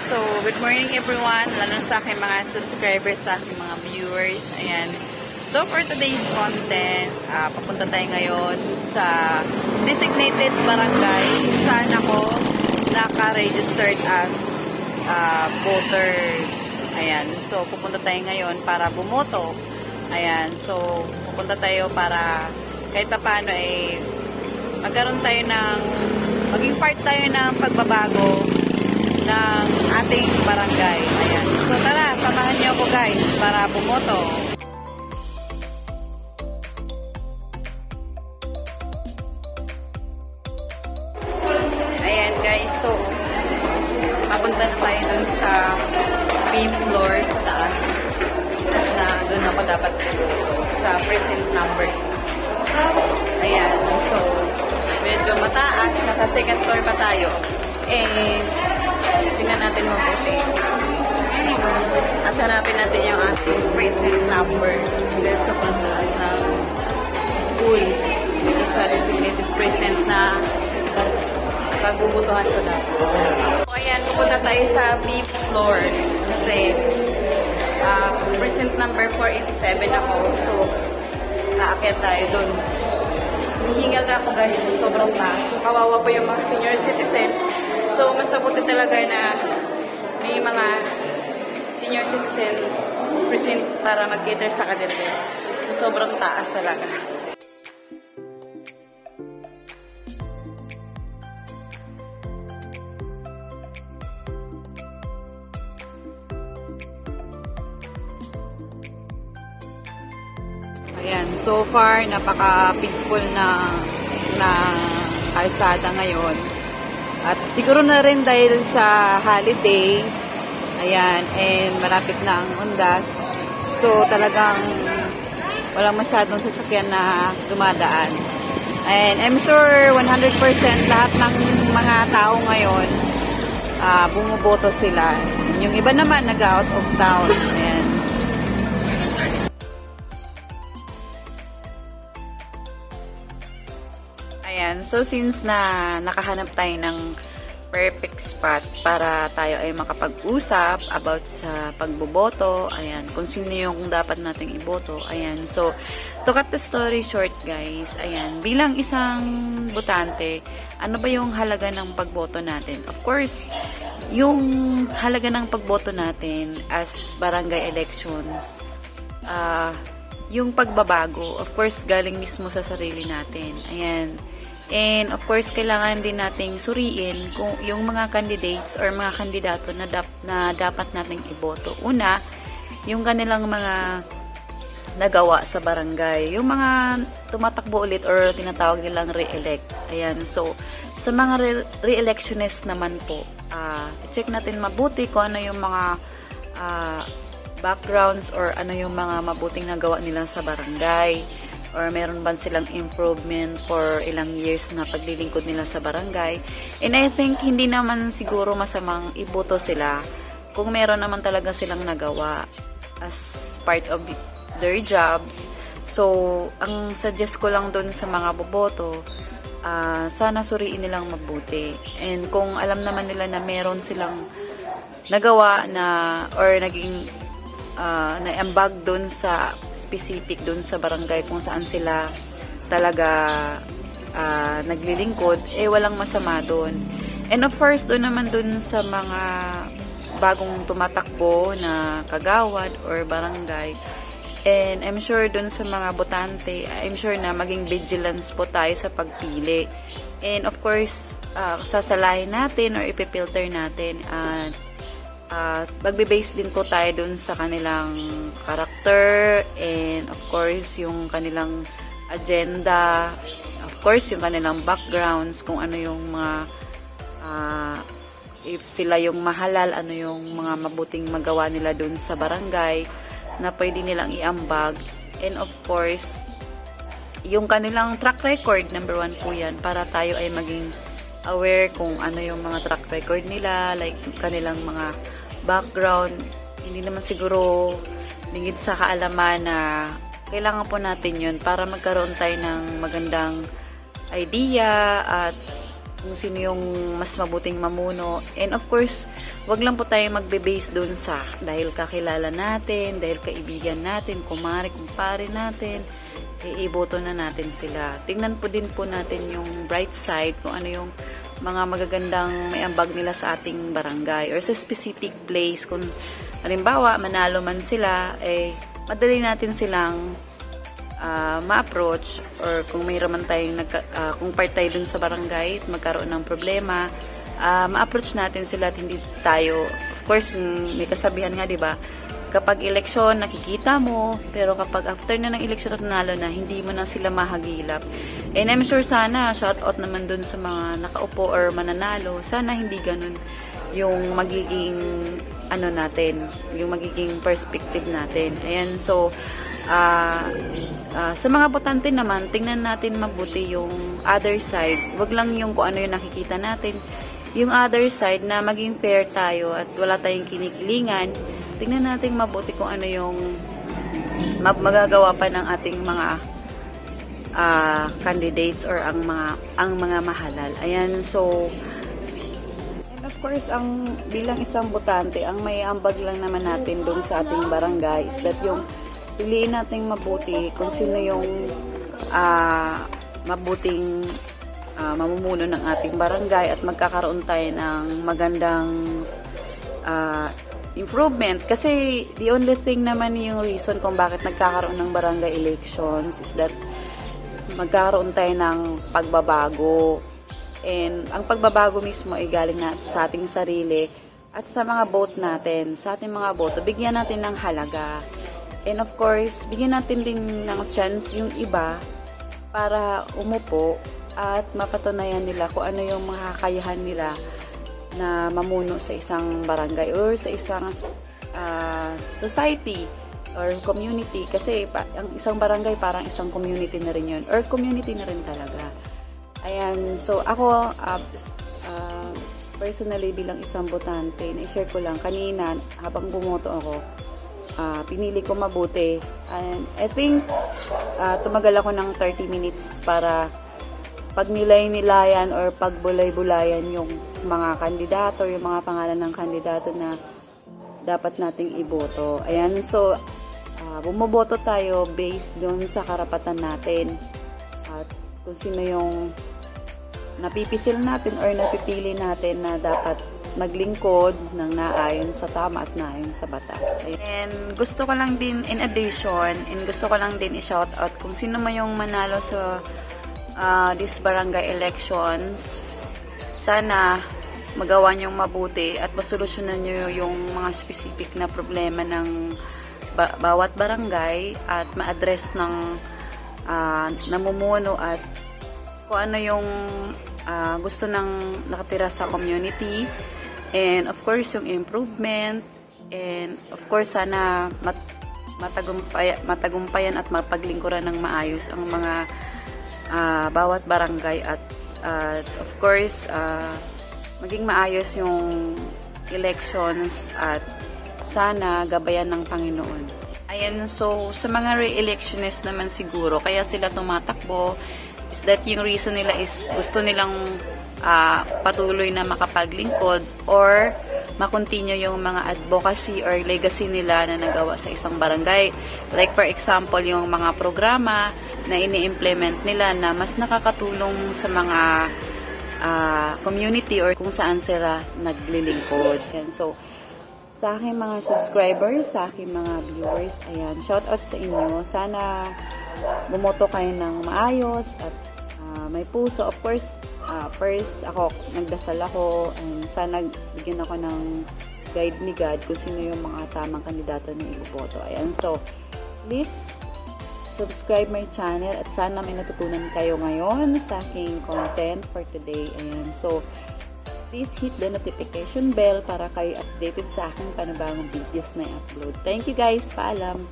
So, good morning everyone, lalo sa aking mga subscribers, sa aking mga viewers. Ayan. So, for today's content, papunta tayo ngayon sa designated barangay. Saan ako naka-registered as voters. Ayan. So, pupunta tayo ngayon para bumoto. Ayan. So, pupunta tayo para kahit pa paano magkaroon tayo maging part tayo ng pagbabago ng ating barangay. Ayan. So tara, samahan niyo ako guys para bumoto. Ayan guys, so papunta na tayo dun sa main floor sa taas na dun ako dapat sa precinct number. Ayan, so medyo mataas, naka second floor pa tayo. Tingnan natin mabuti. At hanapin natin yung ating precinct number. Dahil sa pantaas ng school. Dito sa designated precinct na pagbubutuhan ko dapat. So, ayan, pupunta tayo sa B floor. Kasi precinct number 487 ako. So, naakyat tayo dun. Hihingal na ako guys sa sobrang taas. So, kawawa pa yung mga senior citizen. So, mas mabuti talaga na may mga senior citizen present para mag-cater sa kanila. Sobrang taas talaga. Ayan, so far, napaka-peaceful na kalsada ngayon. At siguro na rin dahil sa holiday, ayan, and malapit na ang undas. So, talagang walang masyadong sasakyan na dumadaan. And I'm sure 100% lahat ng mga tao ngayon, bumuboto sila. Yung iba naman, nag-out of town. Ayan. Ayan, so since na nakahanap tayo ng perfect spot para tayo ay makapag-usap about sa pagboboto, ayan, kung sino yung dapat nating iboto, ayan, so to cut the story short guys, ayan, bilang isang botante, ano ba yung halaga ng pagboto natin? Of course, yung halaga ng pagboto natin as barangay elections, yung pagbabago, of course, galing mismo sa sarili natin, ayan. And of course, kailangan din nating suriin kung yung mga candidates or mga kandidato na dapat nating iboto. Una, yung kanilang mga nagawa sa barangay. Yung mga tumatakbo ulit or tinatawag nilang re-elect. Ayan. So, sa mga re-electionist naman po, check natin mabuti kung ano yung mga backgrounds or ano yung mga mabuting nagawa nila sa barangay. Or meron ba silang improvement for ilang years na paglilingkod nila sa barangay. And I think hindi naman siguro masamang iboto sila kung meron naman talaga silang nagawa as part of their jobs. So, ang suggest ko lang dun sa mga boboto, sana suriin nilang mabuti. And kung alam naman nila na meron silang nagawa na or naging na-ambag dun sa specific dun sa barangay kung saan sila talaga naglilingkod, walang masama dun. And of course, dun naman dun sa mga bagong tumatakbo na kagawad or barangay, and I'm sure dun sa mga botante, I'm sure na maging vigilance po tayo sa pagpili. And of course, sasalahin natin or ipipilter natin magbe-base din po tayo dun sa kanilang character and of course yung kanilang agenda, of course yung kanilang backgrounds, kung ano yung mga if sila yung mahalal, ano yung mga mabuting magawa nila dun sa barangay na pwede nilang iambag, and of course yung kanilang track record, number 1 po yan, para tayo ay maging aware kung ano yung mga track record nila, like kanilang mga background. Hindi naman siguro lingid sa kaalaman na kailangan po natin yun para magkaroon tayo ng magandang idea at kung sino yung mas mabuting mamuno. And of course, wag lang po tayo magbe-base doon sa dahil kakilala natin, dahil kaibigan natin, kumpare natin, iboto na natin sila. Tingnan po din po natin yung bright side, kung ano yung mga magagandang may ambag nila sa ating barangay or sa specific place. Kung halimbawa, manalo man sila, madali natin silang ma-approach, or kung may raman tayong kung part tayo dun sa barangay at magkaroon ng problema, ma-approach natin sila at hindi tayo, of course, may kasabihan nga, diba, kapag eleksyon, nakikita mo, pero kapag after na ng eleksyon at nanalo na, hindi mo na sila mahagilap. And I'm sure sana, shout out naman dun sa mga nakaupo or mananalo, sana hindi ganun yung magiging natin, yung magiging perspective natin. Ayan, so sa mga botante naman, tingnan natin mabuti yung other side. Wag lang yung kung ano yung nakikita natin. Yung other side na maging fair tayo at wala tayong kinikilingan. Tingnan natin mabuti kung ano yung magagawa pa ng ating mga candidates or ang mga mahalal. Ayan, so and of course, bilang isang botante, ang may ambag lang naman natin doon sa ating barangay is that yung piliin natin mabuti kung sino yung mabuting mamumuno ng ating barangay at magkakaroon tayo ng magandang improvement. Kasi the only thing naman yung reason kung bakit nagkakaroon ng barangay elections is that magkakaroon tayo ng pagbabago. And ang pagbabago mismo ay galing sa ating sarili at sa mga vote natin. Sa ating mga boto, bigyan natin ng halaga. And of course, bigyan natin din ng chance yung iba para umupo at mapatunayan nila kung ano yung mga kakayahan nila na mamuno sa isang barangay or sa isang society or community. Kasi ang isang barangay parang isang community na rin yun, or community na rin talaga. Ayan, so ako personally bilang isang botante, na-share ko lang kanina habang bumoto ako, pinili ko mabuti. And I think tumagal ako ng 30 minutes para pagnilay-nilayan or pagbulay-bulayan yung mga kandidato, yung mga pangalan ng kandidato na dapat nating iboto. Ayan, so bumoboto tayo based doon sa karapatan natin at kung sino yung napipisil natin or napipili natin na dapat maglingkod ng naayon sa tama at naayon sa batas. And gusto ko lang din, in addition, gusto ko lang din i-shout out kung sino man yung manalo sa this barangay elections. Sana magawa niyong mabuti at masolusyonan niyo yung mga specific na problema ng bawat barangay at ma-address ng namumuno at kung ano yung gusto ng nakatira sa community. And of course, yung improvement. And of course, sana matagumpayan at mapaglingkuran ng maayos ang mga bawat barangay. At of course, maging maayos yung elections at sana gabayan ng Panginoon. Ayan, so sa mga re-electionist naman siguro, kaya sila tumatakbo, is that yung reason nila is gusto nilang patuloy na makapaglingkod or makontinue yung mga advocacy or legacy nila na nagawa sa isang barangay. Like for example, yung mga programa na ini-implement nila na mas nakakatulong sa mga community or kung saan sila naglilingkod. And so, sa aking mga subscribers, sa aking mga viewers, ayan, shout out sa inyo. Sana bumoto kayo ng maayos at may puso. Of course, first ako, nagdasal ako and sana bigyan ako ng guide ni God kung sino yung mga tamang kandidato na iboboto. Ayan, so please subscribe my channel at sana may natutunan kayo ngayon sa aking content for today. Ayan, so please hit the notification bell para kayo updated sa aking panibagong videos na i-upload. Thank you guys, paalam!